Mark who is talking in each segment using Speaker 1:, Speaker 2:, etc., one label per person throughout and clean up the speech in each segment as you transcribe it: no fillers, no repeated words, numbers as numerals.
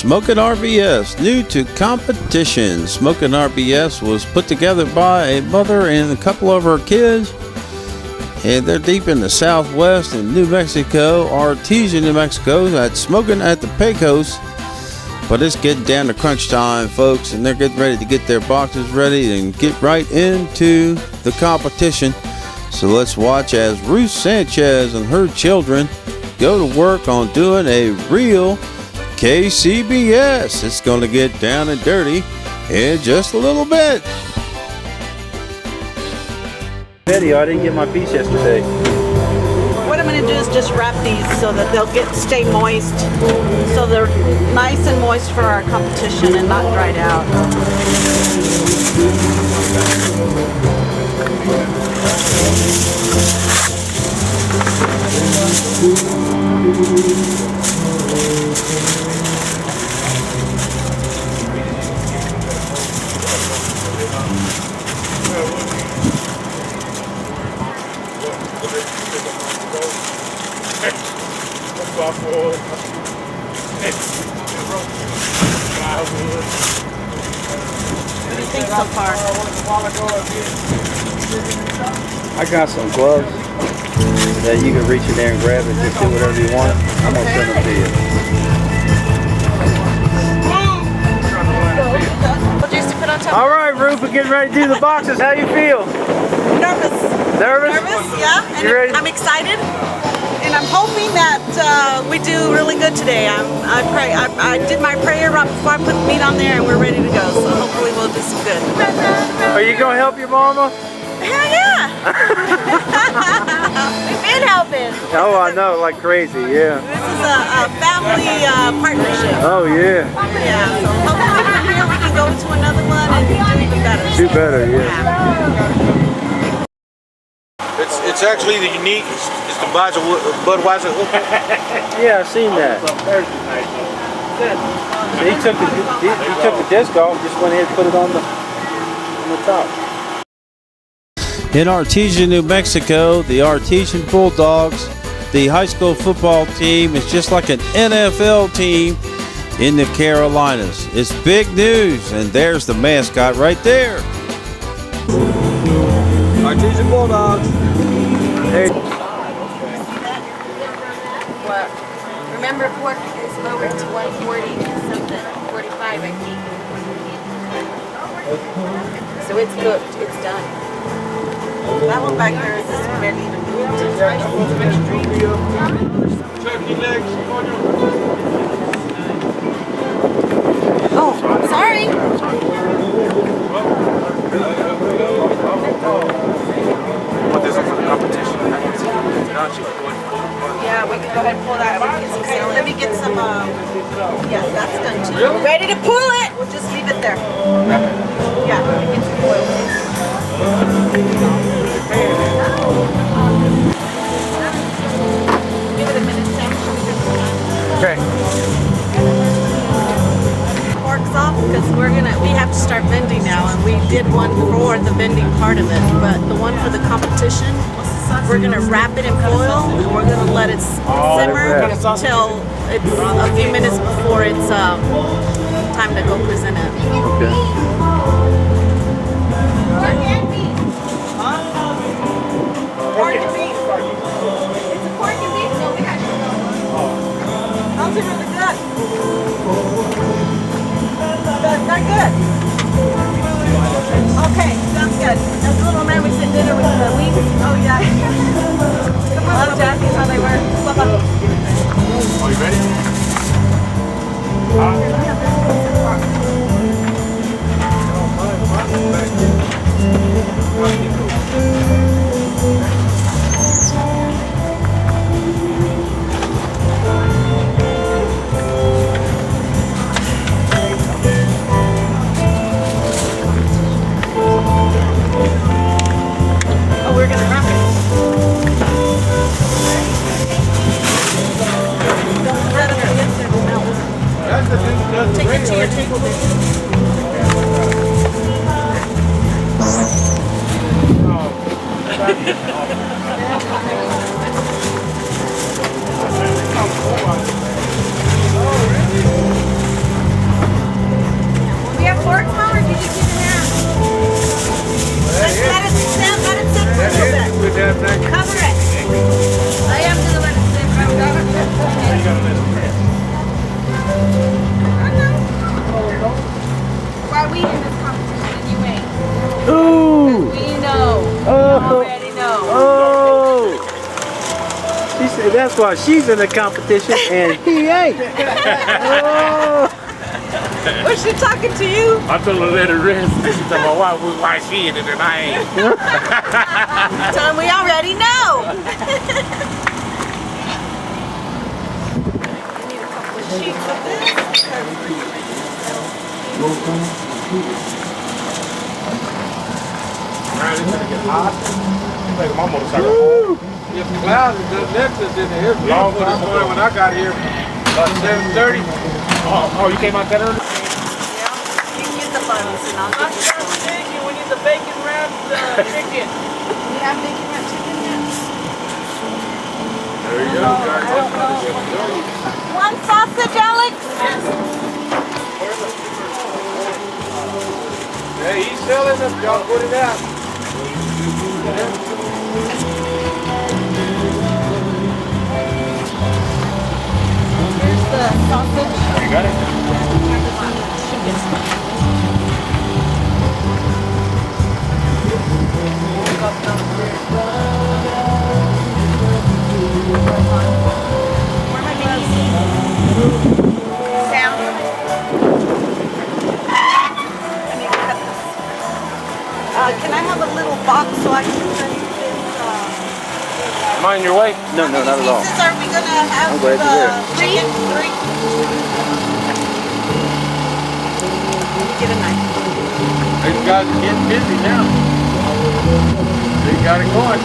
Speaker 1: Smokin RBS, new to competition. Smokin RBS was put together by a mother and a couple of her kids, and they're deep in the southwest in New Mexico, Artesia, New Mexico, at Smokin at the Pecos. But it's getting down to crunch time, folks, and they're getting ready to get their boxes ready and get right into the competition. So let's watch as Ruth Sanchez and her children go to work on doing a real KCBS. It's going to get down and dirty in just a little bit.
Speaker 2: Video, I didn't get my piece yesterday.
Speaker 3: What I'm going to do is just wrap these so that they'll stay moist, so they're nice and moist for our competition and not dried out.
Speaker 4: What do
Speaker 3: you think so far?
Speaker 2: I got some gloves that you can reach in there and grab it, just do whatever you want. I'm gonna send them to you. All right, Ruth, we're getting ready to do the boxes. How you feel?
Speaker 3: Nervous.
Speaker 2: Nervous?
Speaker 3: Nervous, yeah. And
Speaker 2: You ready?
Speaker 3: I'm excited, and I'm hoping that we do really good today. I did my prayer right before I put the meat on there, and we're ready to go. So hopefully we'll do some good.
Speaker 2: Are you gonna help your mama?
Speaker 3: Hell yeah! We've been helping.
Speaker 2: Oh, I know, like crazy, yeah.
Speaker 3: This is a family partnership.
Speaker 2: Oh, yeah.
Speaker 3: Yeah, so hopefully from here we can go to another one and do even better.
Speaker 2: Do better, yeah.
Speaker 4: It's actually the unique. It's the Budweiser hook.
Speaker 2: Yeah, I've seen that. He took the disc off, just went ahead and put it on the top.
Speaker 1: In Artesia, New Mexico, the Artesian Bulldogs, the high school football team, is just like an NFL team in the Carolinas. It's big news, and there's the mascot right there.
Speaker 4: Artesian Bulldogs.
Speaker 2: Hey.
Speaker 5: What? Remember, pork is lowered to 140 something, 45, I think. So it's cooked. It's done.
Speaker 3: That one back there is just barely even moved.
Speaker 4: Turkey legs.
Speaker 5: Oh, sorry.
Speaker 4: Want this one for the competition?
Speaker 3: Yeah, we can go ahead and pull that. Okay, let me get some, yeah, that's done too. Ready to pull it? We'll just leave it there. Yeah, let me get some oil. Give it a minute, Sam.
Speaker 2: Okay.
Speaker 3: Forks off because we have to start vending now, and we did one for the vending part of it, but the one for the competition, we're gonna wrap it in foil and we're gonna let it simmer till it's a few minutes before it's time to go present it.
Speaker 2: Okay.
Speaker 3: Pork and beef. It's a pork and beef. No, we got those are really good. They're good. Okay, sounds good. As a little man, we sit dinner with the wings. Oh yeah. Come on, love Jackie, how they work.
Speaker 4: Are you ready?
Speaker 3: Oh, we're gonna wrap it. Take it to your table.
Speaker 2: That's why she's in the competition and he ain't. Oh.
Speaker 3: Was she talking to you?
Speaker 4: I told her to let it rest. She told my wife why she in it and I ain't.
Speaker 3: Tell them we already know. You need a couple of sheets of this.
Speaker 4: Man, it's gonna get hot. It's like my motorcycle. It's cloudy. The Nexus in here. Long this morning when I got here, about 7:30. Oh, you came out that early?
Speaker 3: Yeah. You can get the buns and I'll get this one.
Speaker 4: We need the bacon wrapped chicken.
Speaker 3: You have bacon wrapped chicken yet?
Speaker 4: There you go, guys.
Speaker 3: One sausage, Alex?
Speaker 4: Hey, he's selling them. Y'all put it out.
Speaker 3: Here's the sausage.
Speaker 4: You got it?
Speaker 3: Where am I making? Sound. I need to cut this. Can I have a little box so I can cut this?
Speaker 4: Am I in your way?
Speaker 2: No, not at all.
Speaker 3: Pieces are we gonna have?
Speaker 2: I'm glad you're here.
Speaker 3: Chicken? Three. Get a knife.
Speaker 4: These guys are getting busy now. They got it going.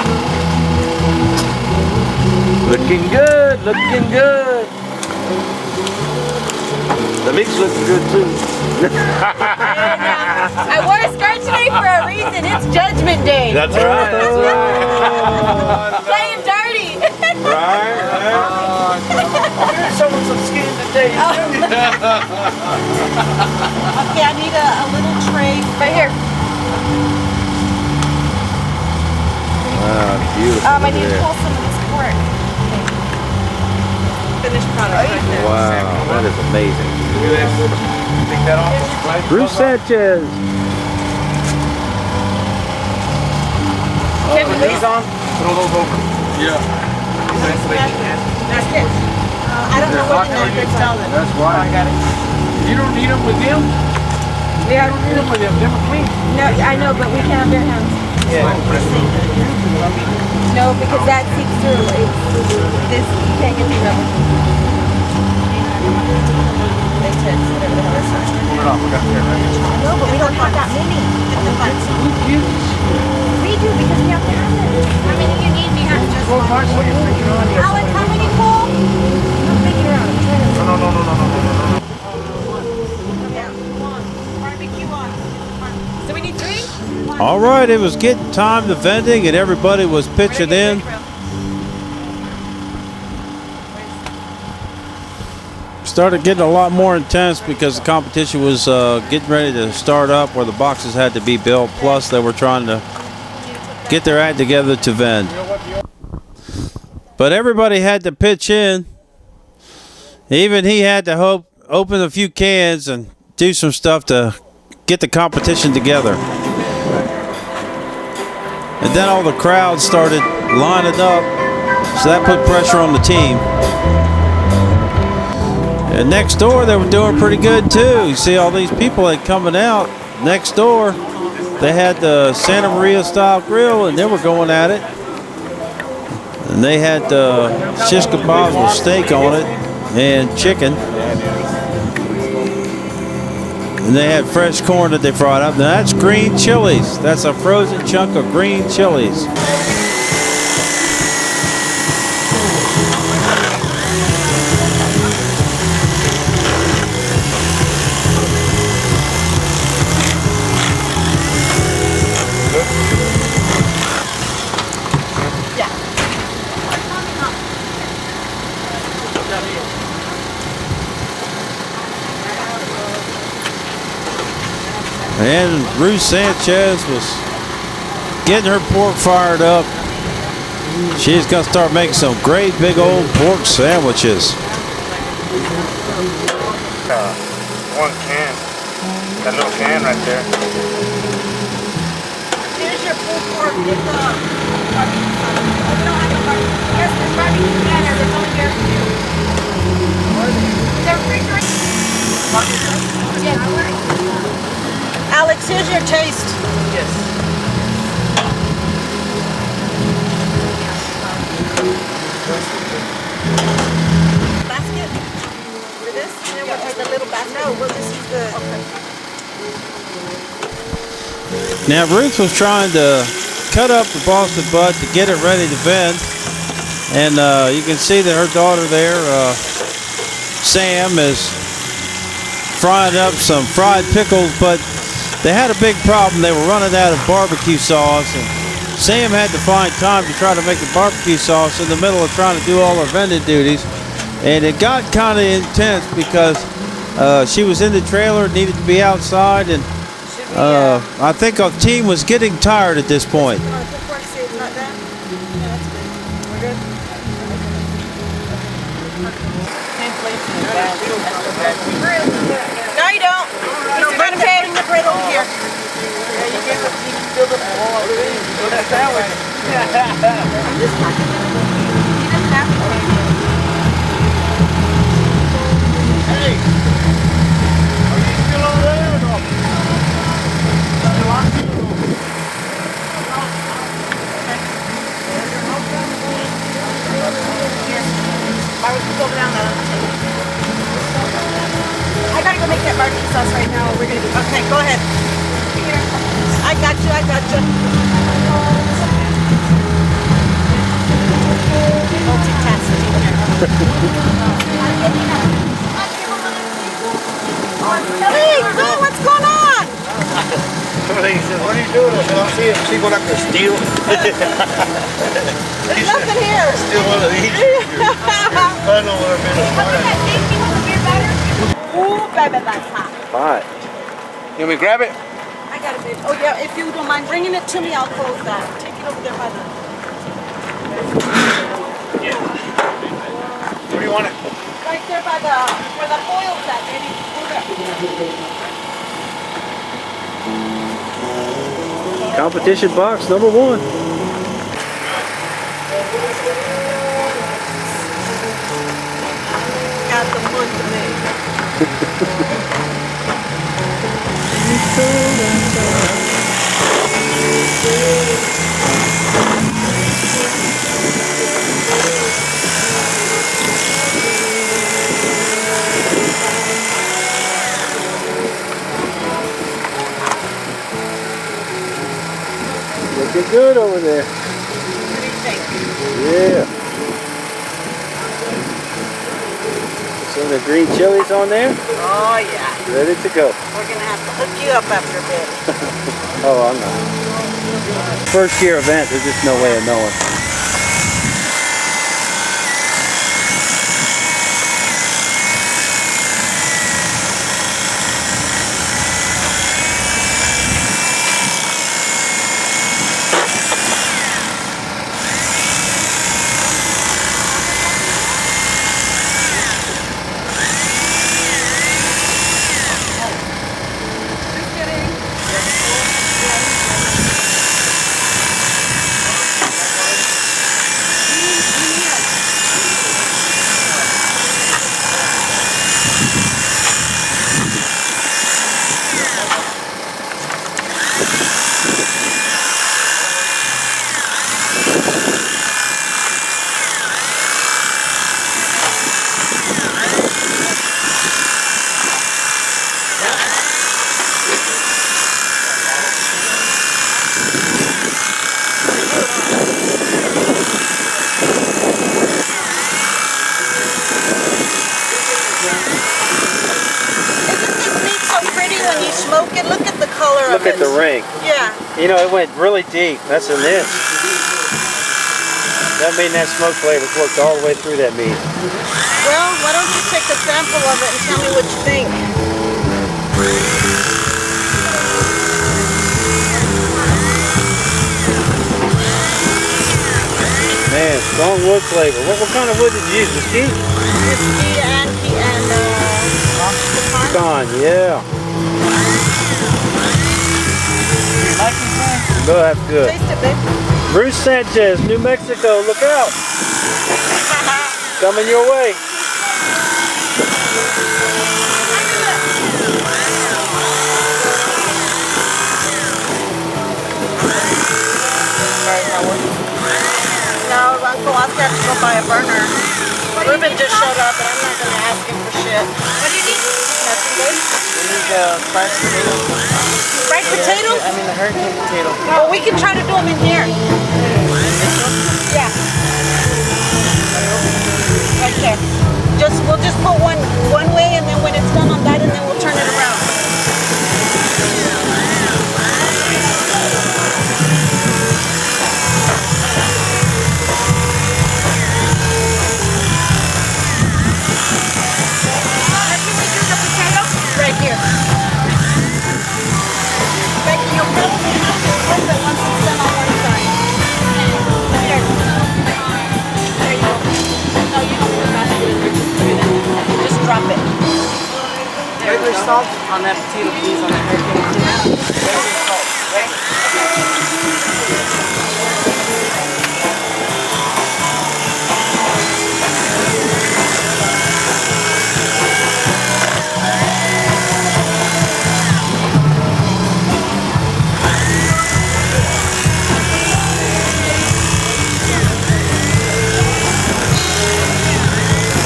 Speaker 2: Looking good, looking good. The meat's looking good too.
Speaker 3: I wore a skirt today for a reason. It's Judgment Day.
Speaker 2: That's right, that's right.
Speaker 3: Playing dirty.
Speaker 4: Right?
Speaker 2: I'm gonna show them some skin today.
Speaker 3: Okay, I need a little tray right here.
Speaker 2: Wow, beautiful.
Speaker 3: I need to pull some of this pork. Finished product right there.
Speaker 2: Wow, that is amazing.
Speaker 4: Look at this. Take that off.
Speaker 2: Ruth Sanchez.
Speaker 3: Can we
Speaker 4: These on? Throw those over. Yeah.
Speaker 3: That's it. I don't know what the nuggets are.
Speaker 4: That's why I got it. You don't need them with them?
Speaker 3: Yeah,
Speaker 4: You don't need them with them. They're clean.
Speaker 3: no, I know, but we can have their hands. No, because that seeps through. This, you can't get through rubber. They tips, whatever the hell it's called.
Speaker 4: Pull it off. We got it there, right?
Speaker 3: No, but we don't have that many. We do because we have to have it. How many do you need? We have just one.
Speaker 4: What are you thinking on?
Speaker 3: Alex, how many full? I'll figure out.
Speaker 4: No.
Speaker 3: Barbecue on. So we need 3?
Speaker 1: All right, it was getting time to vending, and everybody was pitching in. Started getting a lot more intense because the competition was getting ready to start up, where the boxes had to be built. Plus, they were trying to get their act together to vend. But everybody had to pitch in. Even he had to open a few cans and do some stuff to get the competition together. And then all the crowd started lining up, so that put pressure on the team. And next door, they were doing pretty good too. You see all these people that coming out next door. They had the Santa Maria style grill, and they were going at it. And they had shish kebabs with steak on it and chicken. And they had fresh corn that they fried up. Now that's green chilies. That's a frozen chunk of green chilies. And Ruth Sanchez was getting her pork fired up. She's going to start making some great big old pork sandwiches.
Speaker 4: One can. That little can right there.
Speaker 3: Here's your a pulled pork with the barbecue sauce. We don't have the barbecue. Yes, there's barbecue can and there's only barbecue. Is there refrigerator? Yes. Alex, here's your taste.
Speaker 2: Yes.
Speaker 3: Basket? For this? Or the little basket? No, we'll just use the... Okay.
Speaker 1: Now Ruth was trying to cut up the Boston butt to get it ready to vend, and you can see that her daughter there, Sam, is frying up some fried pickles, but they had a big problem. They were running out of barbecue sauce, and Sam had to find time to try to make the barbecue sauce in the middle of trying to do all her vending duties, and it got kind of intense because she was in the trailer, needed to be outside, and I think our team was getting tired at this point.
Speaker 3: No, you don't. He's going to pay. Bring the bread over here.
Speaker 2: Yeah, you can fill the wall already. Go that sandwich.
Speaker 3: I'm just talking to him. He doesn't have to pay.
Speaker 4: Hey, are you still over there or no? Still on?
Speaker 3: Why would you go down the other table? I gotta go make that barbecue sauce right now. We're gonna do. Okay, go ahead. Here. I got you. I got you. Multitasking here. Hey, Bill, what's going on?
Speaker 4: He said, what are you doing? I said, I'll see if she going up to steal.
Speaker 3: There's nothing here.
Speaker 4: Steal one of these. I know what I
Speaker 3: Ooh, baby, that's hot.
Speaker 2: Fine.
Speaker 4: You want me to grab it?
Speaker 3: I got it, baby. Oh, yeah, if you don't mind bringing it to me, I'll close that. Take it over there by the...
Speaker 4: Where do you want it?
Speaker 3: Right there by the... where the foil's at, baby.
Speaker 2: Competition box number 1.
Speaker 3: Got the one to make.
Speaker 2: Looking good over there.
Speaker 3: What do you think?
Speaker 2: Yeah. Some of the green chilies on there.
Speaker 3: Oh, yeah.
Speaker 2: Ready to go.
Speaker 3: We're going to have to hook you up after a bit.
Speaker 2: Oh, I'm not. First year event, there's just no way of knowing.
Speaker 3: Smokin, look at the color of it.
Speaker 2: Look at the ring.
Speaker 3: Yeah.
Speaker 2: You know, it went really deep. That's an inch. That means that smoke flavor worked all the way through that meat.
Speaker 3: Well, why don't you take a sample of it and tell me what you think?
Speaker 2: Man, strong wood flavor. What kind of wood did you use? Mesquite?
Speaker 3: Mesquite and pecan,
Speaker 2: Pecan, yeah. No, that's good.
Speaker 3: Taste it, babe.
Speaker 2: Ruth Sanchez, New Mexico, look out. Coming your way.
Speaker 3: No, Uncle Oscar has to go buy a burner. Ruben just showed up, and I'm not going to ask him for shit. What do you need? Nothing, babe.
Speaker 6: We need fried potatoes.
Speaker 3: Fried potatoes?
Speaker 6: I mean the hurricane potato.
Speaker 3: Oh, we can try to do them in here. Yeah. Right there. We'll just put one way, and then when it's done on that, and then we'll turn it around. Right here. Becky, you'll probably have to flip it once it's done on one side. There. There you go. No, you don't put that in there. Just put it in there. Just drop it.
Speaker 6: Regular salt on that potato, please, on that hurricane potato. Regular salt, right?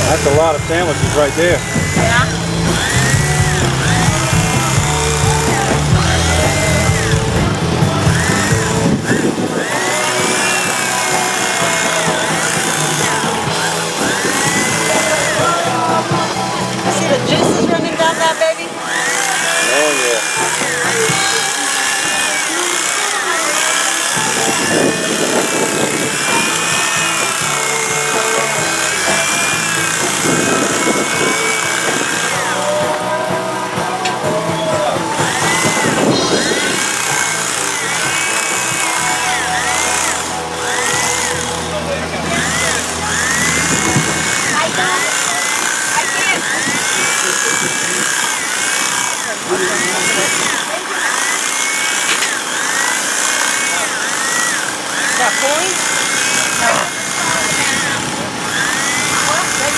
Speaker 2: That's a lot of sandwiches right there.
Speaker 3: Yeah. See the juices running down that baby?
Speaker 2: Oh yeah.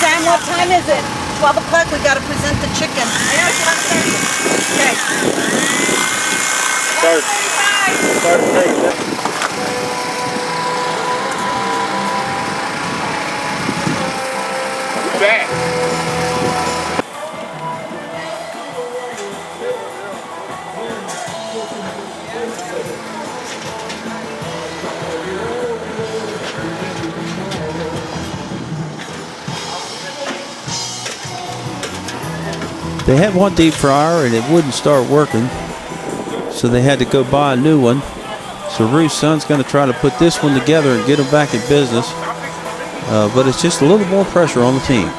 Speaker 3: Sam, what time is it? 12 o'clock, we gotta present the chicken. Okay.
Speaker 2: Start to taste it.
Speaker 4: Back.
Speaker 1: They had one deep fryer and it wouldn't start working, so they had to go buy a new one. So Ruth's son's going to try to put this one together and get them back in business, but it's just a little more pressure on the team.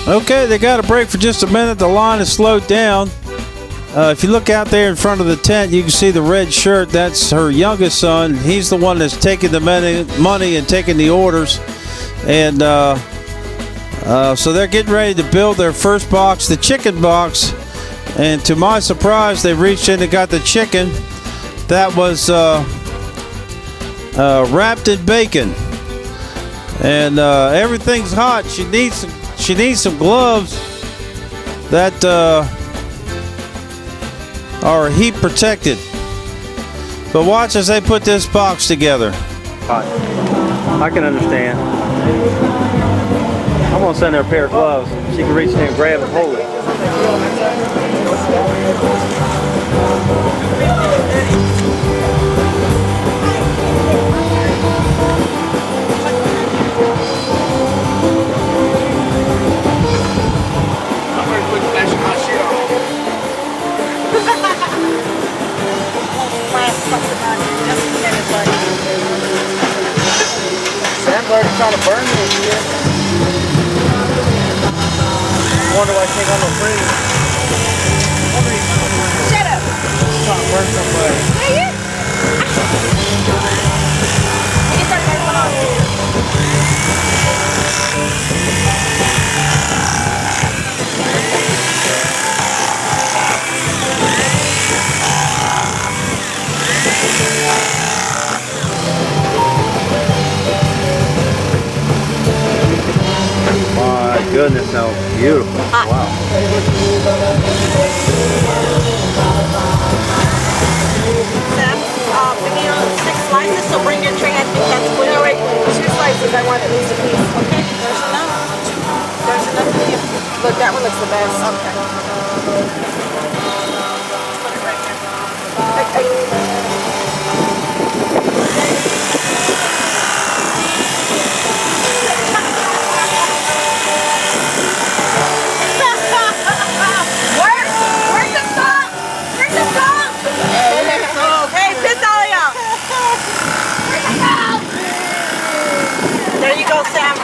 Speaker 1: Okay, they got a break for just a minute. The line is slowed down. If you look out there in front of the tent, you can see the red shirt. That's her youngest son. He's the one that's taking the money and taking the orders. And so they're getting ready to build their first box, the chicken box. And to my surprise, they reached in and got the chicken that was wrapped in bacon. And everything's hot. She needs some gloves that are heat protected. But watch as they put this box together.
Speaker 2: I can understand. I'm gonna send her a pair of gloves. She can reach in and grab and hold it.
Speaker 6: Sam's already trying to burn me and shit. Wonder why she ain't got no freeze.
Speaker 3: Shut up.
Speaker 6: Trying to burn somebody.
Speaker 3: You can start that one on.
Speaker 2: goodness, how beautiful.
Speaker 3: Hot.
Speaker 2: Wow.
Speaker 3: Sam, bringing on 6 slices, so bring your tray. I think that's good.
Speaker 5: No, wait, 2 slices. I want at least a piece.
Speaker 3: Okay, there's enough. There's enough for you.
Speaker 5: Look, that one looks the best.
Speaker 3: Okay. Put it right
Speaker 5: Where's the salt? Where's the salt?
Speaker 3: Hey, piss all y'all. There you go, Sam.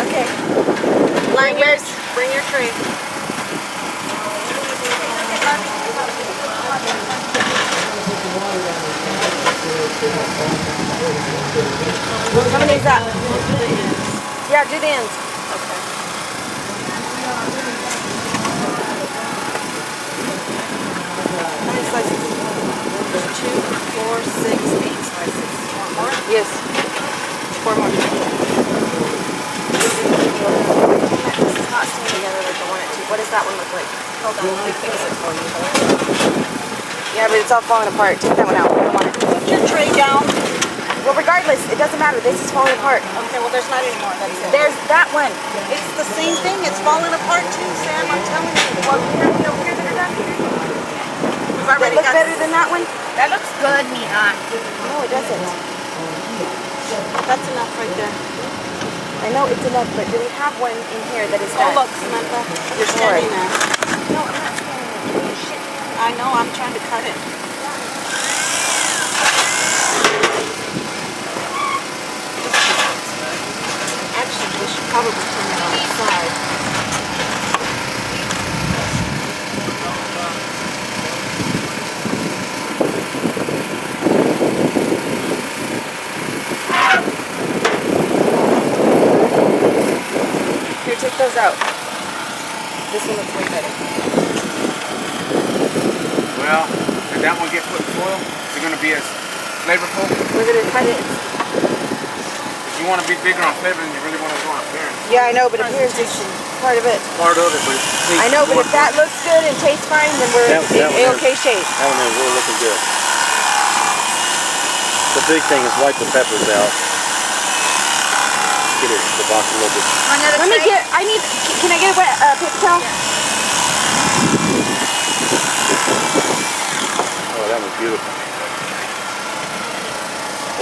Speaker 5: Okay.
Speaker 3: Bring your tray.
Speaker 5: How many is that? Yeah, do the ends. How many slices?
Speaker 3: 2, 4, 6, 8 slices. Want more?
Speaker 5: Yes. 4 more. This is not staying together like I want it to. What does that one look like?
Speaker 3: Hold on, let me fix it for you.
Speaker 5: Yeah, but it's all falling apart. Take that one out. I don't want it.
Speaker 3: Put your tray down.
Speaker 5: Well, regardless, it doesn't matter. This is falling apart.
Speaker 3: Okay, well, there's not any more. That's it.
Speaker 5: There's that one.
Speaker 3: It's the same thing. It's falling apart too, Sam. I'm telling you.
Speaker 5: Well, here that are done.
Speaker 3: We've
Speaker 5: That
Speaker 3: already
Speaker 5: look
Speaker 3: got
Speaker 5: better than that one?
Speaker 3: That looks good, Mija.
Speaker 5: No, it doesn't.
Speaker 3: That's enough right there.
Speaker 5: I know it's enough, but do we have one in here that is
Speaker 3: Oh,
Speaker 5: done?
Speaker 3: look, Samantha. You're
Speaker 5: Sorry.
Speaker 3: standing there.
Speaker 5: No, I'm not standing there. Shit.
Speaker 3: I know. I'm trying to cut it. Actually, we should probably turn it on its side.
Speaker 5: Here, take those out. This one looks way better.
Speaker 4: Well, did that one get put in foil? Is it going to be as flavorful?
Speaker 5: We're gonna cut it.
Speaker 4: If you want to be bigger on flavor, then you really want to go on appearance.
Speaker 5: Yeah, I know, but appearance is part of it.
Speaker 4: Part of it, but it's
Speaker 5: I know, but if that looks good and tastes fine, then we're
Speaker 2: That
Speaker 5: in
Speaker 2: one
Speaker 5: A-okay shape.
Speaker 2: That one is really looking good. The big thing is wipe the peppers out. Get it the box a little bit.
Speaker 5: Let me get, can I get a wet paper towel?
Speaker 2: Oh, that was beautiful.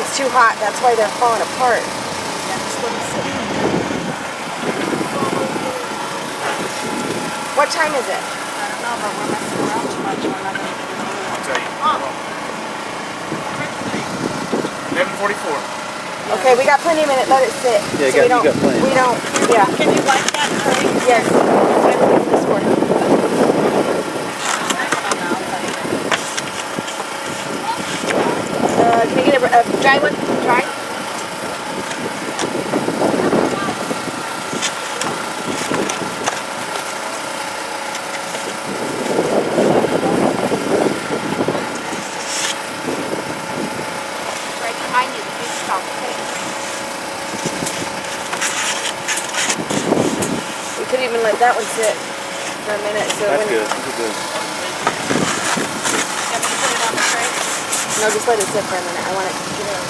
Speaker 5: It's too hot, that's why they're falling apart. What time is it?
Speaker 3: I don't know, but we're messing around too much. We're not going to get it over.
Speaker 4: I'll tell you. 11:44.
Speaker 5: Okay, we got plenty of minutes, let it sit.
Speaker 2: Yeah,
Speaker 5: so
Speaker 2: you got plenty.
Speaker 5: We don't, yeah.
Speaker 3: Can you wipe that tray?
Speaker 5: Yes. This one. Can you get a dry one? Dry?
Speaker 3: Right behind you. You stop.
Speaker 5: We could even let that one sit for a minute. So
Speaker 2: That's
Speaker 5: when
Speaker 2: good. That's good.
Speaker 3: Can we put it on the tray?
Speaker 5: No, just let it sit for a minute. I want it to get it.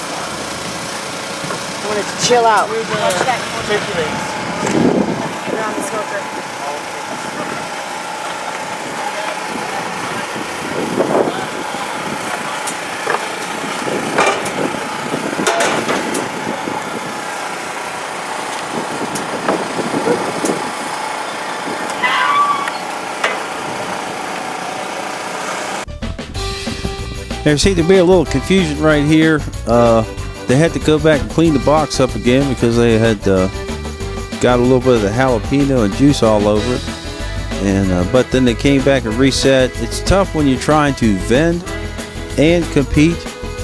Speaker 5: I want it to chill out.
Speaker 3: Watch that.
Speaker 5: Put it on the smoker.
Speaker 1: There seemed to be a little confusion right here. They had to go back and clean the box up again because they had got a little bit of the jalapeno and juice all over it. And but then they came back and reset. It's tough when you're trying to vend and compete,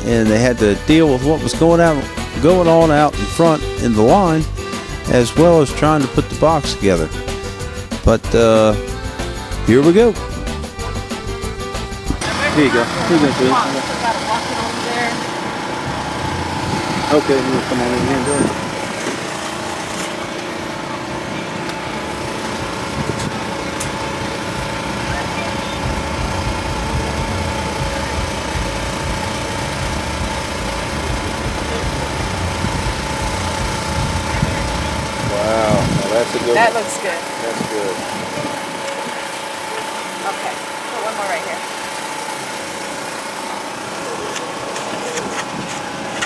Speaker 1: and they had to deal with what was going on out in front in the line, as well as trying to put the box together. But here we go.
Speaker 2: Here you go. Here you go, Julie. Okay, you come on in here and do it. That's a good
Speaker 6: That
Speaker 2: one.
Speaker 6: looks good.
Speaker 2: That's good.
Speaker 6: Okay. Put one more right here.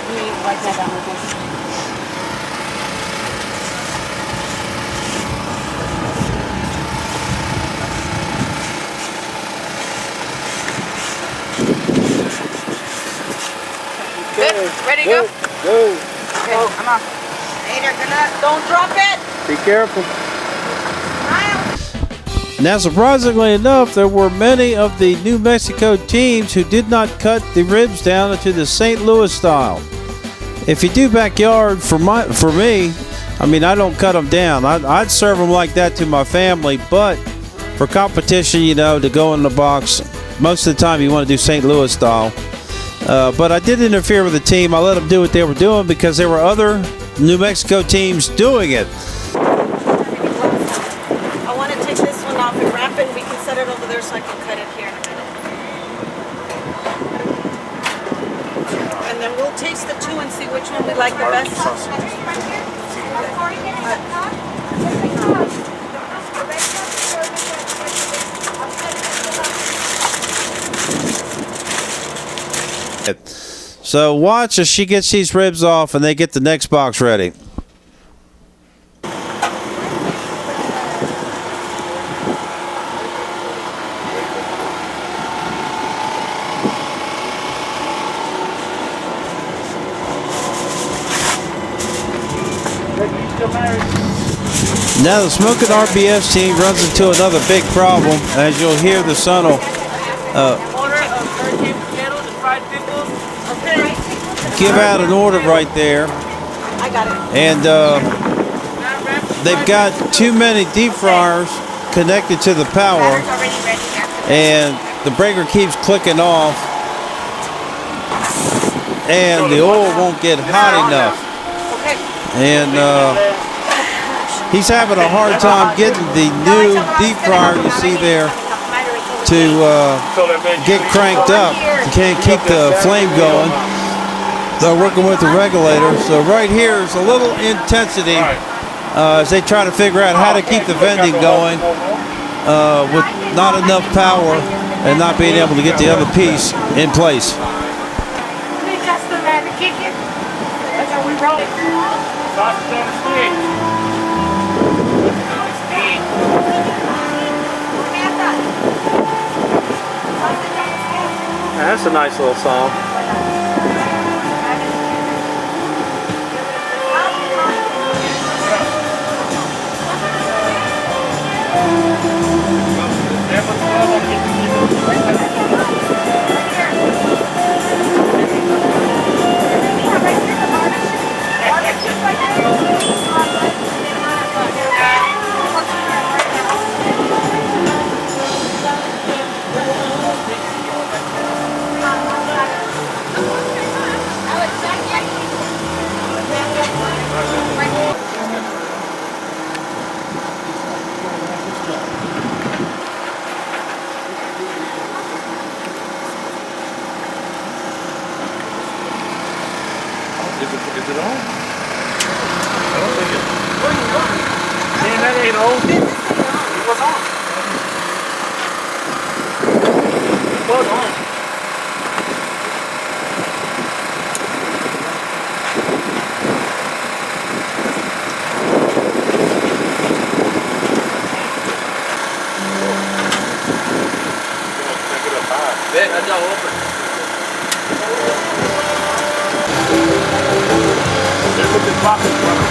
Speaker 6: Let me wipe that down with this. Good. Ready to go?
Speaker 2: Go.
Speaker 6: Okay, I'm off. Later, good luck. Don't drop it.
Speaker 2: Be careful.
Speaker 1: Now, surprisingly enough, there were many of the New Mexico teams who did not cut the ribs down into the St. Louis style. If you do backyard, for me, I mean, I don't cut them down. I'd serve them like that to my family, but for competition, you know, to go in the box, most of the time you want to do St. Louis style. But I did interfere with the team. I let them do what they were doing because there were other New Mexico teams doing it.
Speaker 3: I want to take this one off and wrap it. We can set it over there so I can cut it here in a minute. And then we'll taste the two and see which one we like the best.
Speaker 1: So watch as she gets these ribs off and they get the next box ready. Now the Smokin RBS team runs into another big problem, as you'll hear the son will give out an order right there,
Speaker 3: I got it.
Speaker 1: and they've got too many deep fryers connected to the power, and the breaker keeps clicking off, and the oil won't get hot enough, and he's having a hard time getting the new deep fryer you see there to get cranked up. You can't keep the flame going. They're working with the regulator. So right here is a little intensity as they try to figure out how to keep the vending going with not enough power and not being able to get the other piece in place.
Speaker 2: That's a nice little song.
Speaker 4: Is it on? I don't think it is. Man, that ain't on. It was on. It was on. Check it up high. Bet, that's all open. There's a big box in front of me.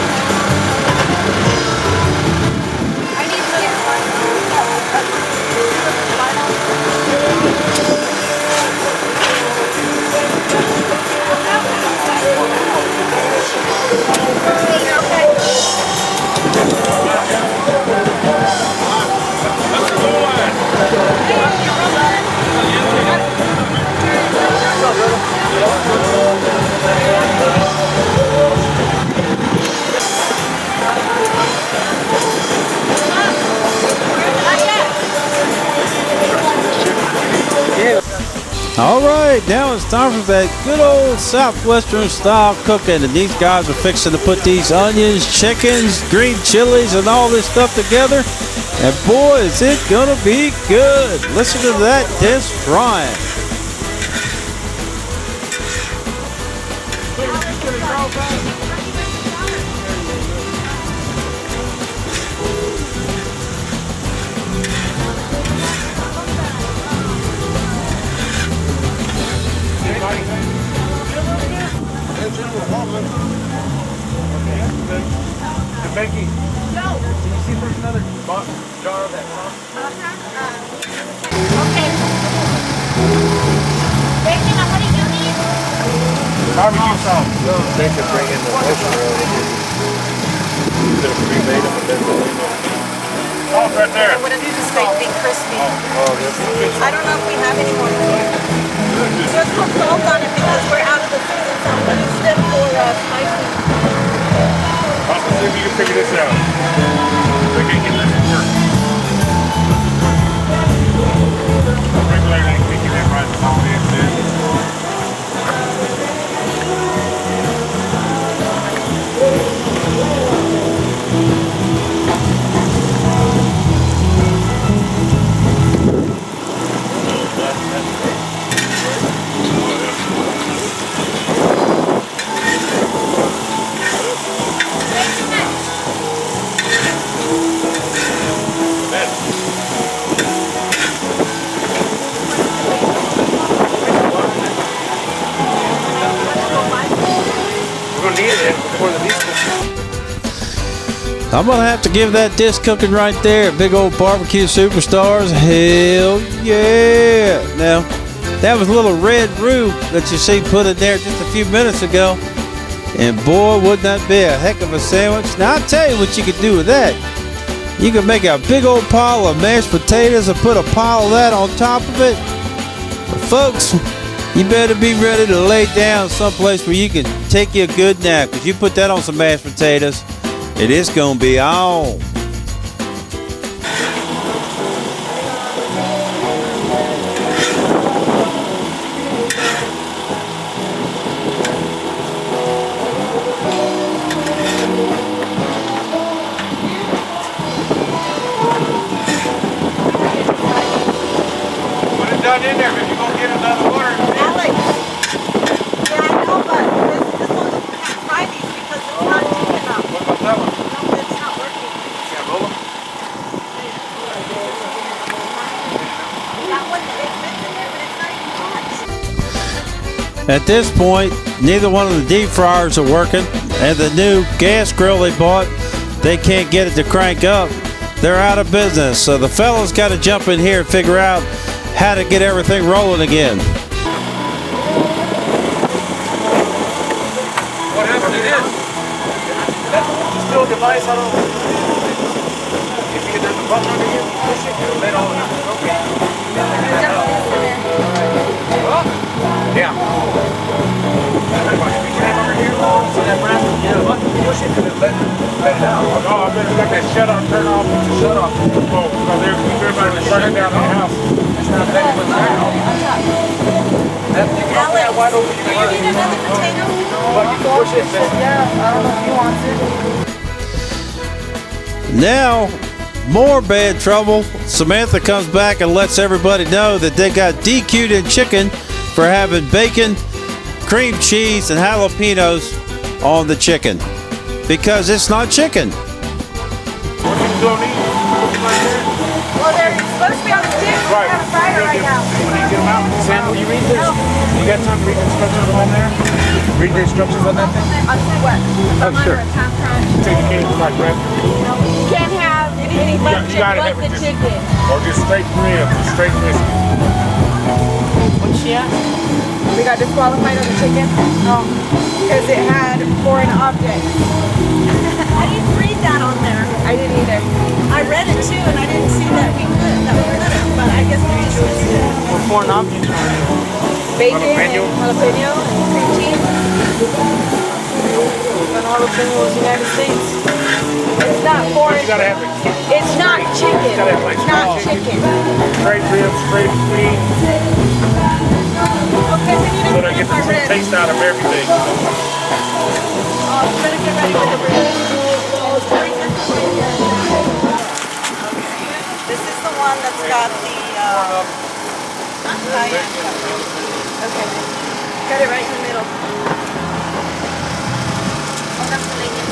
Speaker 1: All right, now it's time for that good old Southwestern style cooking. And these guys are fixing to put these onions, chickens, green chilies, and all this stuff together. And boy, is it gonna be good. Listen to that disc frying.
Speaker 4: Becky, can you see if there's another jar of that sauce?
Speaker 5: Okay. Bacon, what do you need?
Speaker 4: Barbecue sauce.
Speaker 2: They could bring in the ocean road. Could have pre-made them, but then
Speaker 4: Sauce right there.
Speaker 3: I want to do the steak be crispy.
Speaker 5: I don't know if we have any more.
Speaker 3: Just put salt on it because we're out of the season, so I'm going to use them for spicy.
Speaker 4: Let's see if you can figure this out. We can't get this to work. Regular ain't thinking that right. That's all it is.
Speaker 1: I'm gonna have to give that disc cooking right there. Big old barbecue superstars. Hell yeah. Now, that was a little red roux that you see put in there just a few minutes ago. And boy, wouldn't that be a heck of a sandwich. Now, I'll tell you what you could do with that. You can make a big old pile of mashed potatoes and put a pile of that on top of it. But folks, you better be ready to lay down someplace where you can take you a good nap. Because you put that on some mashed potatoes, it is gonna be on.
Speaker 4: Put it down in there, but you're going to get another water.
Speaker 3: Alex. Yeah, I know, but this one can't try these because it's not deep enough.
Speaker 4: What about that one?
Speaker 3: No, it's not working.
Speaker 4: Yeah, roll them.
Speaker 3: That one, it fits in there, but it's not even hot.
Speaker 1: At this point, neither one of the deep fryers are working, and the new gas grill they bought, they can't get it to crank up. They're out of business, so the fellas got to jump in here and figure out how to get everything rolling again.
Speaker 4: What happened to this? That's still a device. I don't. If you get the button under here, push it, it'll let all of it. Okay. Yeah. Reach your hand under here. See that brass? Yeah. Button, push it, and then let it out. Oh, I bet it's got that shut off, turn off, shut off. Oh, because everybody was shutting down the house. That's not that much down. That thing wide open.
Speaker 3: Do you need another potato?
Speaker 4: But you can push it.
Speaker 6: Yeah, I don't know if he wants it.
Speaker 1: Now, more bad trouble. Samantha comes back and lets everybody know that they got DQ'd in chicken for having bacon, cream cheese, and jalapenos on the chicken because it's not chicken.
Speaker 4: What you don't need?
Speaker 5: Well, they're supposed to be on the stick. We
Speaker 4: Right.
Speaker 5: have a fryer right now.
Speaker 4: When you get them out, Sam, will you read this? You got time to read the instructions on there? Read the instructions on that thing?
Speaker 5: I'll see what.
Speaker 4: Oh, sure.
Speaker 5: Time crunch.
Speaker 4: Take the cake to my bread.
Speaker 5: You can't have any but
Speaker 4: You gotta have
Speaker 5: the
Speaker 4: it just,
Speaker 5: chicken.
Speaker 4: or just straight ribs, straight biscuit.
Speaker 6: What's she at?
Speaker 5: We got disqualified on the chicken. Oh, because it had foreign objects.
Speaker 3: I didn't read that on there.
Speaker 5: I didn't either.
Speaker 3: I read it too, and I didn't see that we couldn't, but I guess we just missed it.
Speaker 6: What foreign objects are there?
Speaker 5: Bacon
Speaker 4: Jalapeno.
Speaker 5: and jalapeno and cream cheese.
Speaker 6: And jalapeno was United States.
Speaker 5: It's not
Speaker 4: But
Speaker 5: foreign.
Speaker 4: you gotta have it
Speaker 5: It's not chicken.
Speaker 4: gotta have like
Speaker 5: It's not
Speaker 4: chicken.
Speaker 5: chicken.
Speaker 4: Straight ribs, straight meat. So they get the true taste out of everything.
Speaker 3: Better get ready with the ribs. This is the one that's got the cayenne pepper. Okay. Cut it right in the middle. Oh, that's the onion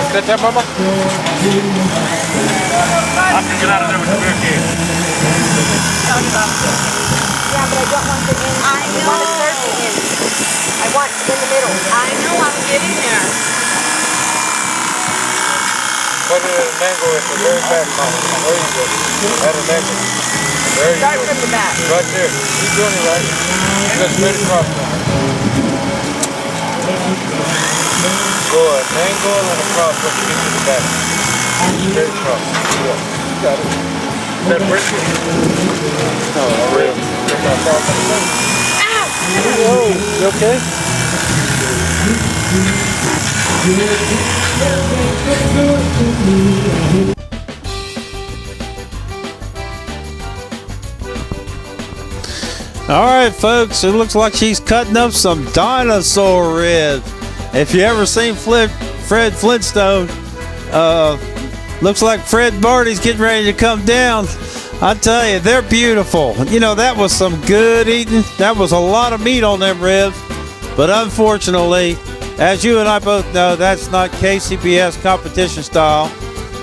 Speaker 4: Cut that, Mama? I can get out of there with the beer can.
Speaker 5: Yeah, but I don't want the end. I want to serve the end. I want in the middle.
Speaker 3: I know, I'm getting there.
Speaker 4: Put it in a mango at the very back, Mama. There you go. Add a mango. There you
Speaker 5: Start
Speaker 4: go.
Speaker 5: from the back.
Speaker 4: Right there. Keep doing it right. Just straight across now. Go a mango and across what you get to the back. Straight across. Yeah. You got it. Is that brisket? No, ribs.
Speaker 2: Whoa, you okay?
Speaker 1: All right, folks, it looks like she's cutting up some dinosaur ribs. If you ever seen Fred Flintstone, looks like Fred Barty's getting ready to come down. I tell you, they're beautiful. You know, that was some good eating. That was a lot of meat on them ribs. But unfortunately, as you and I both know, that's not KCBS competition style.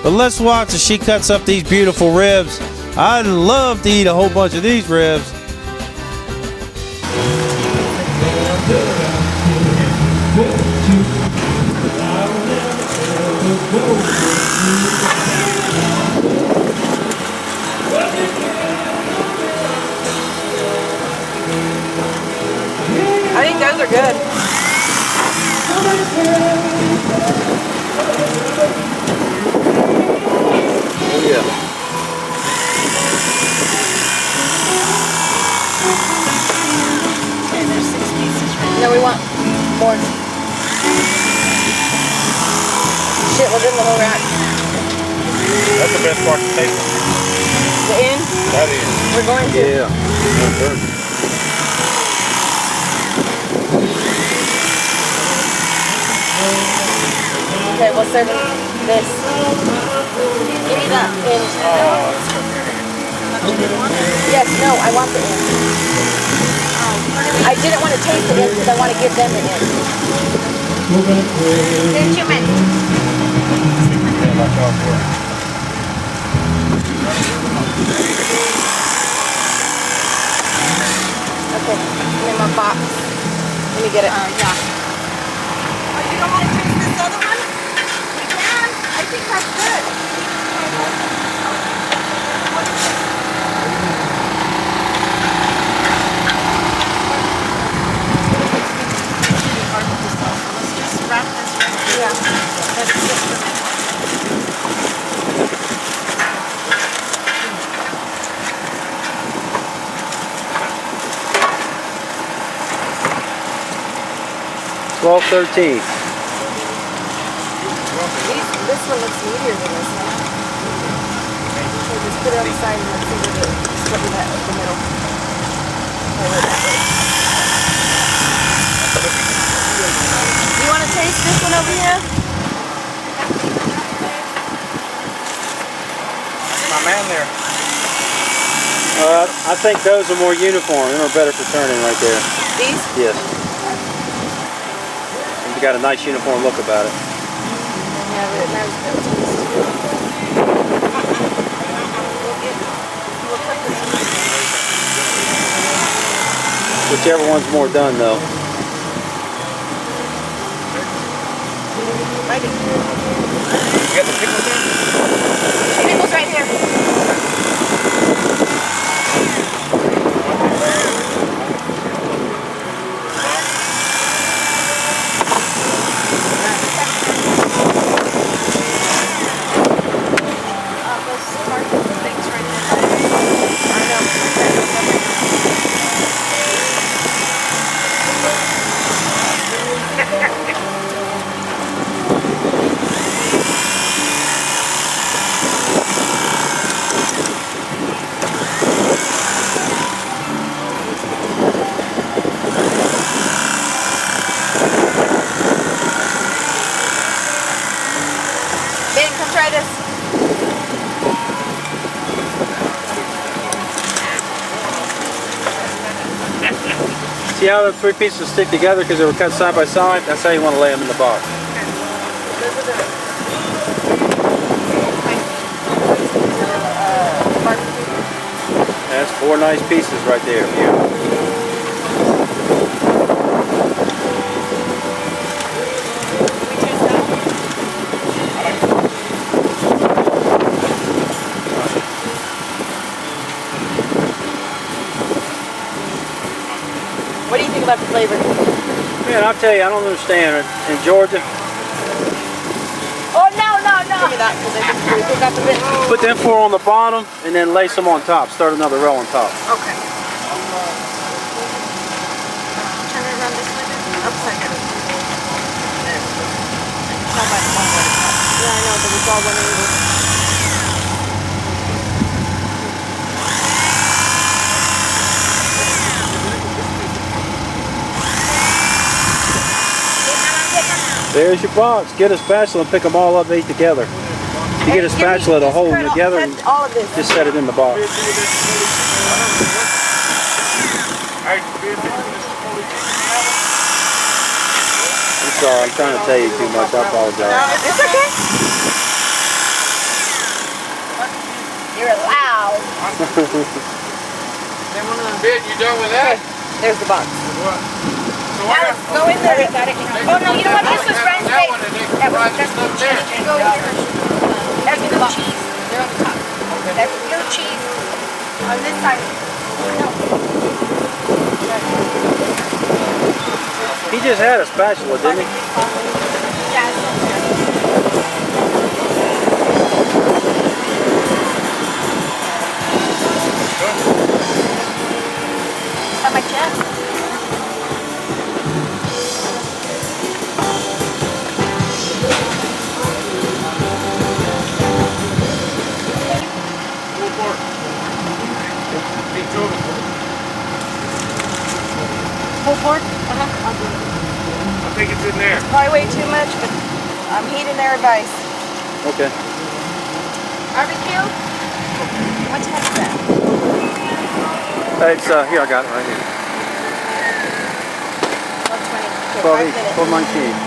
Speaker 1: But let's watch as she cuts up these beautiful ribs. I'd love to eat a whole bunch of these ribs.
Speaker 5: I think those are good.
Speaker 2: Oh yeah.
Speaker 3: Okay, there's 6 pieces right
Speaker 5: No, we want more. Shit, we'll give them the whole rack.
Speaker 4: That's the best part to taste.
Speaker 5: The end?
Speaker 4: That is.
Speaker 5: We're going to.
Speaker 2: Yeah.
Speaker 5: Okay, we'll serve them this. Give me that end. Yes, no, I want the end. I didn't want to taste the end because I want to give them the end. Here's your menu. Okay, in my box. Let me get it.
Speaker 3: Yeah. Oh, you don't want to taste this other one? We can. I think that's good. Let's just wrap this right here.
Speaker 5: Yeah.
Speaker 3: Let it sit for a minute.
Speaker 2: $12.13.
Speaker 5: This one looks meatier than this one. So just put it on the side and let's see what it is. Split that up the middle. Over that way. You want to taste this one over here?
Speaker 4: My man there.
Speaker 2: I think those are more uniform. Them are better for turning right there.
Speaker 5: These?
Speaker 2: Yes. You got a nice uniform look about it.
Speaker 5: Yeah, but it has no taste. We'll cut this one.
Speaker 2: Whichever one's more done though.
Speaker 5: Righty.
Speaker 4: You got the pickles there?
Speaker 5: Pickles right here.
Speaker 3: Those are the things right there.
Speaker 2: See how the 3 pieces stick together because they were cut side by side? That's how you want to lay them in the box. That's 4 nice pieces right there. Beautiful.
Speaker 5: What do you think about the flavor?
Speaker 2: Man, I'll tell you, I don't understand. In Georgia,
Speaker 5: Oh, no. Give me that, because I think we got the bit.
Speaker 2: put them 4 on the bottom and then lace them on top. Start another row on top.
Speaker 5: Okay. Turn it around this way then? Upside down. Yeah, I know, but it's all one angle.
Speaker 2: There's your box. Get a spatula and pick them all up 8 together. You get a spatula to hold them together and
Speaker 5: all of this.
Speaker 2: just set it in the box.
Speaker 4: I'm
Speaker 2: sorry, I'm trying to tell you too much. I apologize.
Speaker 5: It's okay. You're loud.
Speaker 4: Ben, you done with that?
Speaker 5: There's the box.
Speaker 4: So I got
Speaker 5: Go in there. Oh no, you know what? This was French
Speaker 4: that
Speaker 5: bake.
Speaker 4: one and then
Speaker 5: That was
Speaker 4: fry this up there.
Speaker 5: Go here. That's the box. They're on the top. That's blue cheese on this side. No.
Speaker 2: He just had a spatula, didn't he?
Speaker 5: Yeah. On my chest. Pulled pork?
Speaker 4: I think it's in there.
Speaker 5: Probably way too much, but I'm heeding their advice.
Speaker 2: Okay.
Speaker 5: Barbecue? What time is that?
Speaker 2: It's here, I got it right here.
Speaker 5: 12:20.
Speaker 2: 12:19.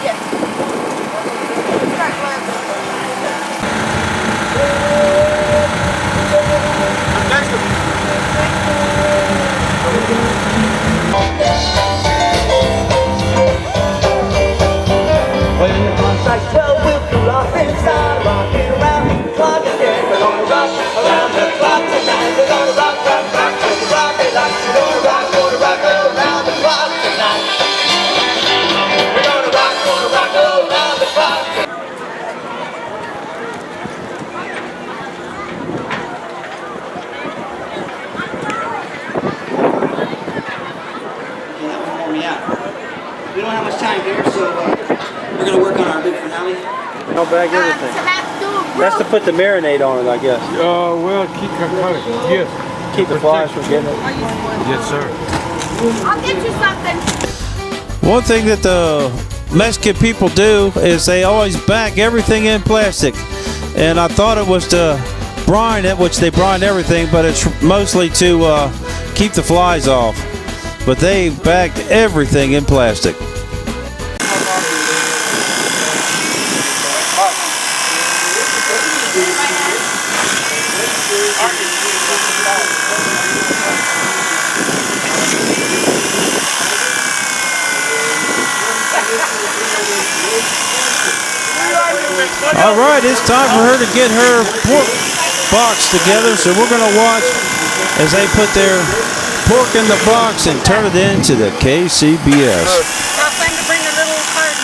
Speaker 5: Yes. Start gloves.
Speaker 7: Like 12 we'll cool off inside, rocking around the clock again. We're gonna rock around the clock tonight. We're gonna rock, rock, rock, rock it like we're gonna rock around the clock tonight. We're gonna rock around the clock. We don't have much time here, so we're gonna work on our big finale.
Speaker 2: Don't bag everything. That's to put the marinade on it, I guess.
Speaker 4: Well, yes.
Speaker 2: Keep the flies from getting it.
Speaker 4: Yes, sir.
Speaker 5: I'll get you something.
Speaker 1: One thing that the Mexican people do is they always bag everything in plastic. And I thought it was to brine it, which they brine everything, but it's mostly to keep the flies off. But they bagged everything in plastic. All right, it's time for her to get her pork box together, so we're going to watch as they put their pork in the box and turn it into the KCBS.
Speaker 5: Tell Glenn to bring a little carton.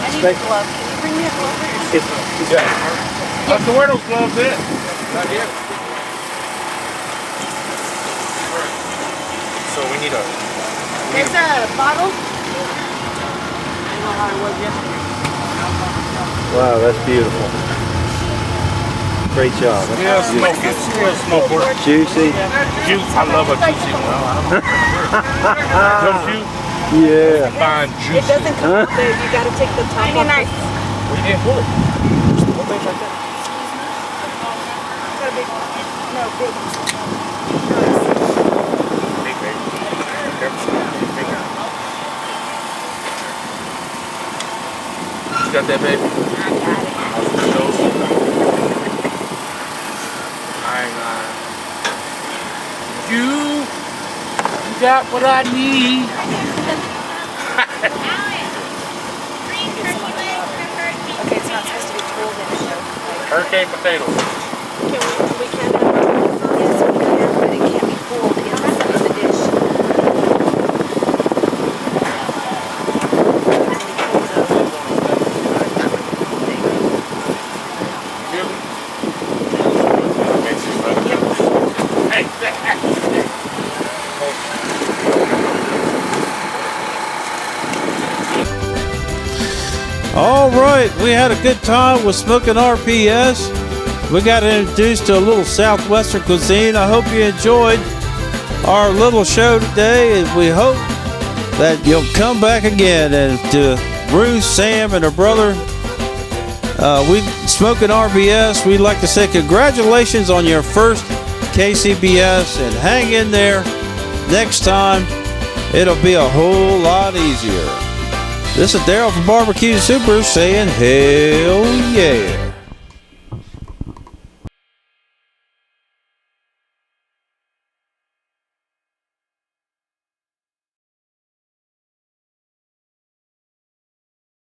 Speaker 5: I need a glove. Can you bring me a glove?
Speaker 4: So where those gloves at? Not here. So we need a...
Speaker 5: There's a bottle.
Speaker 2: Wow, that's beautiful. Great job.
Speaker 4: Yeah, smoke it. Real smoke pork.
Speaker 2: Juicy.
Speaker 4: Juice. I love a juicy one. Don't you?
Speaker 2: Yeah.
Speaker 4: Fine
Speaker 5: It
Speaker 4: juice.
Speaker 5: doesn't come out there. You gotta take the top off.
Speaker 3: nice.
Speaker 4: We didn't pull it. What things like that?
Speaker 5: Got a big one. No, big one.
Speaker 4: Big baby. Careful. Big one. You got that, baby? I ain't lying. You got what I need.
Speaker 5: Okay, it's not supposed to be pulled in, so.
Speaker 4: Hurricane potatoes.
Speaker 3: We can have
Speaker 5: Yes, we can, but it can't be pulled inside the dish.
Speaker 1: All right, we had a good time with Smokin RBS. We got introduced to a little Southwestern cuisine. I hope you enjoyed our little show today, and we hope that you'll come back again. And to Ruth, Sam, and her brother, we Smokin RBS, we'd like to say congratulations on your first KCBS, and hang in there. Next time, it'll be a whole lot easier. This is Daryl from Barbecue Super saying, hell yeah.